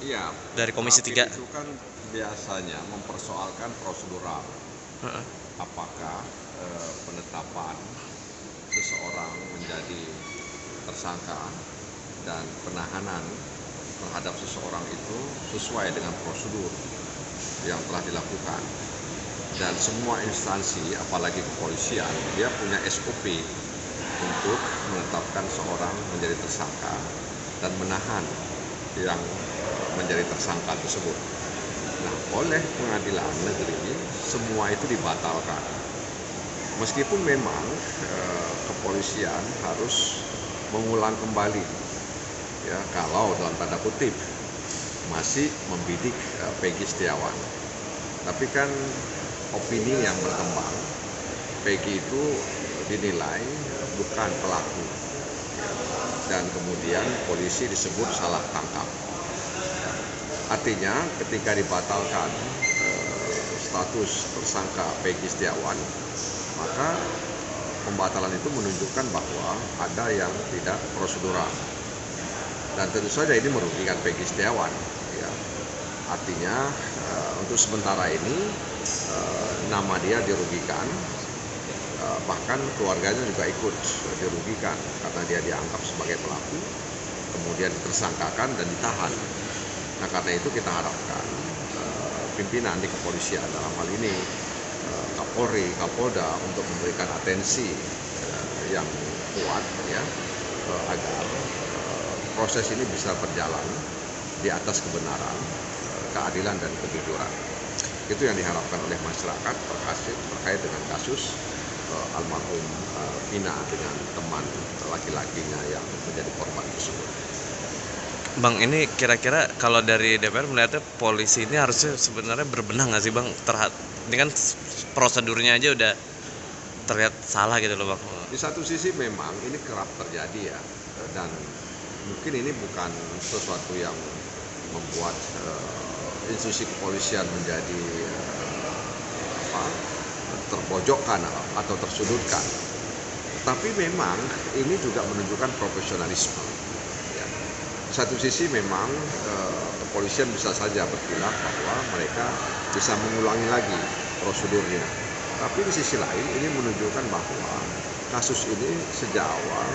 Iya, dari Komisi 3? itu kan biasanya mempersoalkan prosedural. Heeh. Apakah penetapan seseorang menjadi tersangka dan penahanan terhadap seseorang itu sesuai dengan prosedur yang telah dilakukan. Dan semua instansi, apalagi kepolisian, dia punya SOP untuk menetapkan seorang menjadi tersangka dan menahan yang menjadi tersangka tersebut. Nah, oleh pengadilan negeri semua itu dibatalkan. Meskipun memang kepolisian harus mengulang kembali, ya kalau dalam tanda kutip masih membidik Peggy Setiawan. Tapi kan opini yang berkembang, Peggy itu dinilai bukan pelaku, dan kemudian polisi disebut salah tangkap. Artinya ketika dibatalkan status tersangka Peggy Setiawan, maka pembatalan itu menunjukkan bahwa ada yang tidak prosedural. Dan tentu saja ini merugikan Peggy Setiawan. Ya. Artinya untuk sementara ini nama dia dirugikan, bahkan keluarganya juga ikut dirugikan karena dia dianggap sebagai pelaku, kemudian tersangkakan dan ditahan. Nah, karena itu kita harapkan pimpinan di kepolisian dalam hal ini Kapolri, Kapolda untuk memberikan atensi yang kuat, ya, agar proses ini bisa berjalan di atas kebenaran, keadilan dan kejujuran. Itu yang diharapkan oleh masyarakat terkait dengan kasus almarhum Vina dengan teman laki-lakinya yang menjadi korban tersebut. Bang, ini kira-kira kalau dari DPR melihatnya polisi ini harusnya sebenarnya berbenah nggak sih Bang? Ini kan prosedurnya aja udah terlihat salah gitu loh Bang. Di satu sisi memang ini kerap terjadi ya, dan mungkin ini bukan sesuatu yang membuat institusi kepolisian menjadi terpojokkan atau tersudutkan. Tapi memang ini juga menunjukkan profesionalisme. Ya. Satu sisi memang kepolisian bisa saja berkilah bahwa mereka bisa mengulangi lagi prosedurnya. Tapi di sisi lain ini menunjukkan bahwa kasus ini sejak awal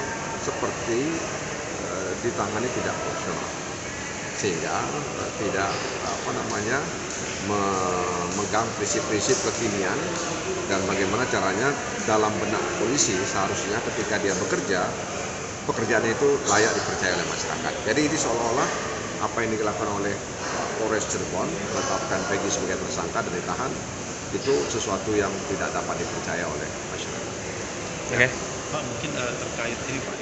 seperti ditangani tidak profesional, sehingga tidak memegang prinsip-prinsip kekinian dan bagaimana caranya dalam benak polisi seharusnya ketika dia bekerja, pekerjaannya itu layak dipercaya oleh masyarakat. Jadi ini seolah-olah apa yang dilakukan oleh Polres Cirebon menetapkan Peggy sebagai tersangka dan ditahan itu sesuatu yang tidak dapat dipercaya oleh masyarakat. Oke. Pak, mungkin terkait ini Pak,